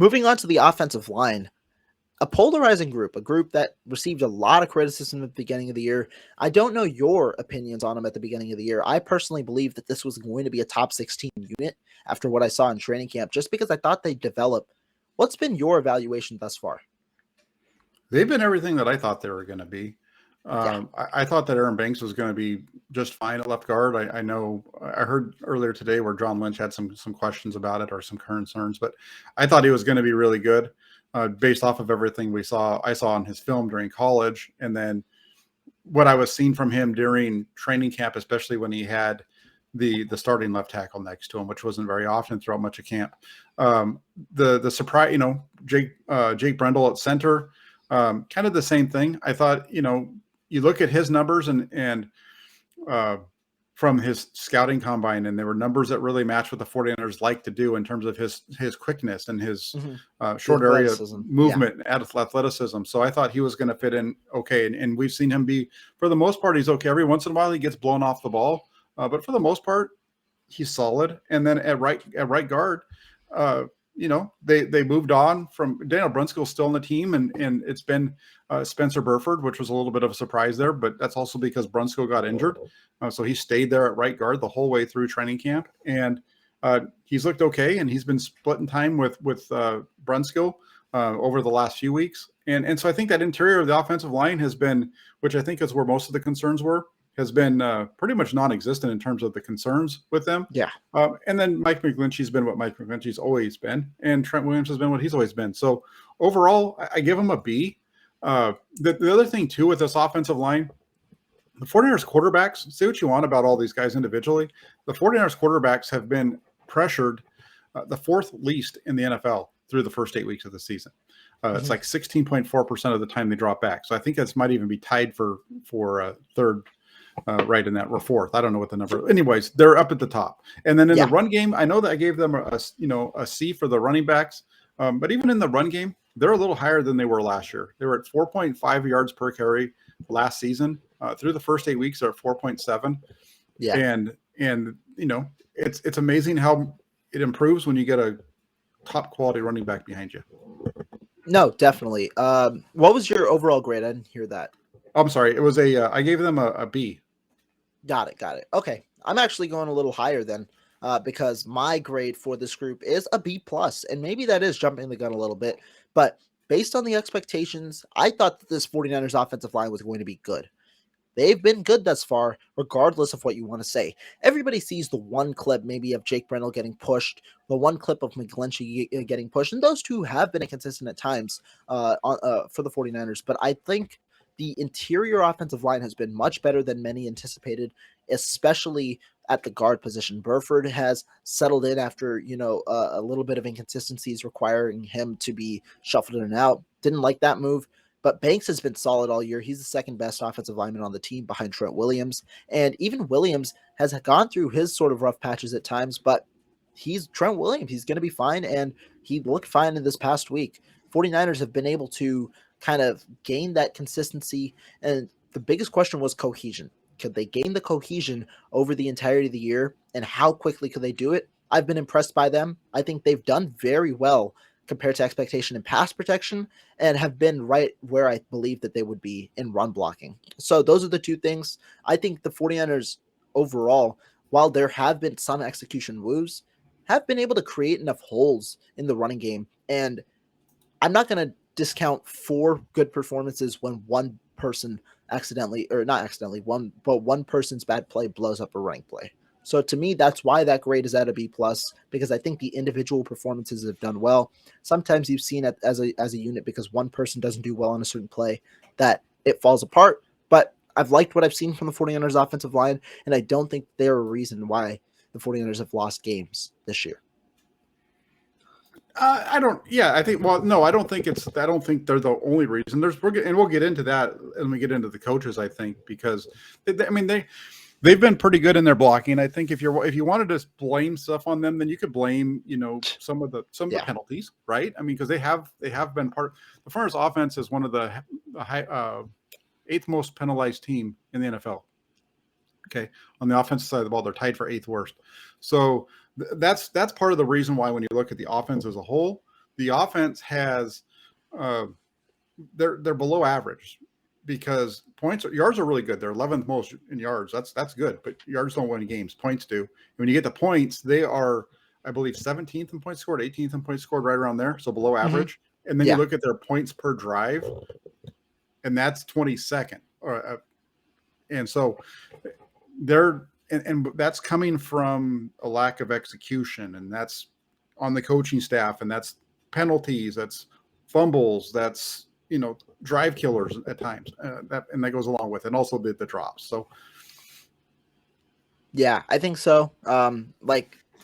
Moving on to the offensive line, a polarizing group, a group that received a lot of criticism at the beginning of the year. I don't know your opinions on them at the beginning of the year. I personally believe that this was going to be a top 16 unit after what I saw in training camp, just because I thought they'd develop. What's been your evaluation thus far? They've been everything that I thought they were going to be. Yeah. I thought that Aaron Banks was going to be just fine at left guard. I know I heard earlier today where John Lynch had some questions about it or some concerns, but I thought he was going to be really good based off of everything I saw in his film during college, and then what I was seeing from him during training camp, especially when he had the starting left tackle next to him, which wasn't very often throughout much of camp. Um, the surprise, Jake Brendel at center, kind of the same thing. I thought, you look at his numbers and uh, from his scouting combine, and there were numbers that really match what the 49ers like to do in terms of his quickness and his Mm-hmm. The short area athleticism. Yeah. movement and athleticism. So I thought he was going to fit in okay. And we've seen him be, for the most part, he's okay. Every once in a while he gets blown off the ball, but for the most part, he's solid. And then at right guard, they moved on from Daniel Brunskill still on the team, and it's been Spencer Burford, which was a little bit of a surprise there, but that's also because Brunskill got injured, so he stayed there at right guard the whole way through training camp, and he's looked okay, and he's been splitting time with Brunskill over the last few weeks, and so I think that interior of the offensive line has been, which I think is where most of the concerns were, has been pretty much non-existent in terms of the concerns with them. Yeah. And then Mike McGlinchey's been what Mike McGlinchey's always been, and Trent Williams has been what he's always been. So overall, I give him a B. The other thing, too, with this offensive line, the 49ers quarterbacks, say what you want about all these guys individually, the 49ers quarterbacks have been pressured the fourth least in the NFL through the first 8 weeks of the season. It's like 16.4% of the time they drop back. So I think this might even be tied for third right in that, or fourth. I don't know what the number. Anyways, they're up at the top. And then in the run game, I know that I gave them a C for the running backs, but even in the run game, they're a little higher than they were last year. They were at 4.5 yards per carry last season. Through the first 8 weeks, they're at 4.7. Yeah. And it's amazing how it improves when you get a top quality running back behind you. No, definitely. What was your overall grade? I didn't hear that. I'm sorry. It was I gave them a B. Got it. Okay. I'm actually going a little higher then, because my grade for this group is a B plus, and maybe that is jumping the gun a little bit, but based on the expectations, I thought that this 49ers offensive line was going to be good. They've been good thus far, regardless of what you want to say. Everybody sees the one clip maybe of Jake Brendel getting pushed, the one clip of McGlinchey getting pushed, and those two have been inconsistent at times for the 49ers, but I think the interior offensive line has been much better than many anticipated, especially at the guard position. Burford has settled in after, a little bit of inconsistencies requiring him to be shuffled in and out. Didn't like that move. But Banks has been solid all year. He's the second best offensive lineman on the team behind Trent Williams. And even Williams has gone through his sort of rough patches at times, but he's Trent Williams. He's going to be fine, and he looked fine in this past week. 49ers have been able to kind of gain that consistency, and the biggest question was cohesion. Could they gain the cohesion over the entirety of the year, and how quickly could they do it? I've been impressed by them. I think they've done very well compared to expectation in pass protection, and have been right where I believe that they would be in run blocking. So those are the two things. I think the 49ers overall, while there have been some execution woes, have been able to create enough holes in the running game. And I'm not going to discount 4 good performances when one person one person's bad play blows up a running play. So to me, that's why that grade is at a B plus, because I think the individual performances have done well. Sometimes you've seen it as a unit, because one person doesn't do well on a certain play, that it falls apart. But I've liked what I've seen from the 49ers offensive line, and I don't think they're a reason why the 49ers have lost games this year. I don't. Yeah, I think. Well, no, I don't think it's. I don't think they're the only reason. And we'll get into that when we get into the coaches. I think because they've been pretty good in their blocking. I think if you wanted to blame stuff on them, then you could blame some of the penalties, right? I mean, because they have been part. The Farmers offense is one of the eighth most penalized team in the NFL. Okay, on the offensive side of the ball, they're tied for 8th worst. So that's part of the reason why when you look at the offense as a whole, The offense has they're below average because yards are really good. They're 11th most in yards. That's good, but yards don't win games. Points do. And when you get the points, they are, I believe, 17th in points scored, 18th in points scored, right around there, so below average. And then you look at their points per drive, and that's 22nd. And so they're and that's coming from a lack of execution, and that's on the coaching staff, and that's penalties, that's fumbles, that's drive killers at times, that goes along with it, and also the drops. So yeah, I think so.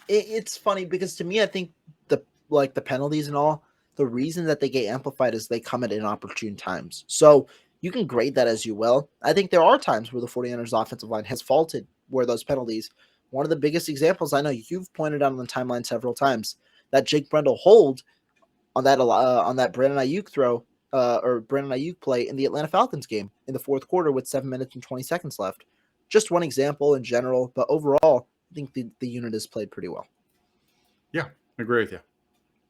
It's funny because to me, I think the penalties and all, the reason that they get amplified is they come at inopportune times. So you can grade that as you will. I think there are times where the 49ers offensive line has faulted where those penalties. One of the biggest examples I know you've pointed out on the timeline several times, that Jake Brendel hold on that Brandon Ayuk throw or Brandon Ayuk play in the Atlanta Falcons game in the fourth quarter with 7 minutes and 20 seconds left. Just one example in general, but overall, I think the unit has played pretty well. Yeah, I agree with you.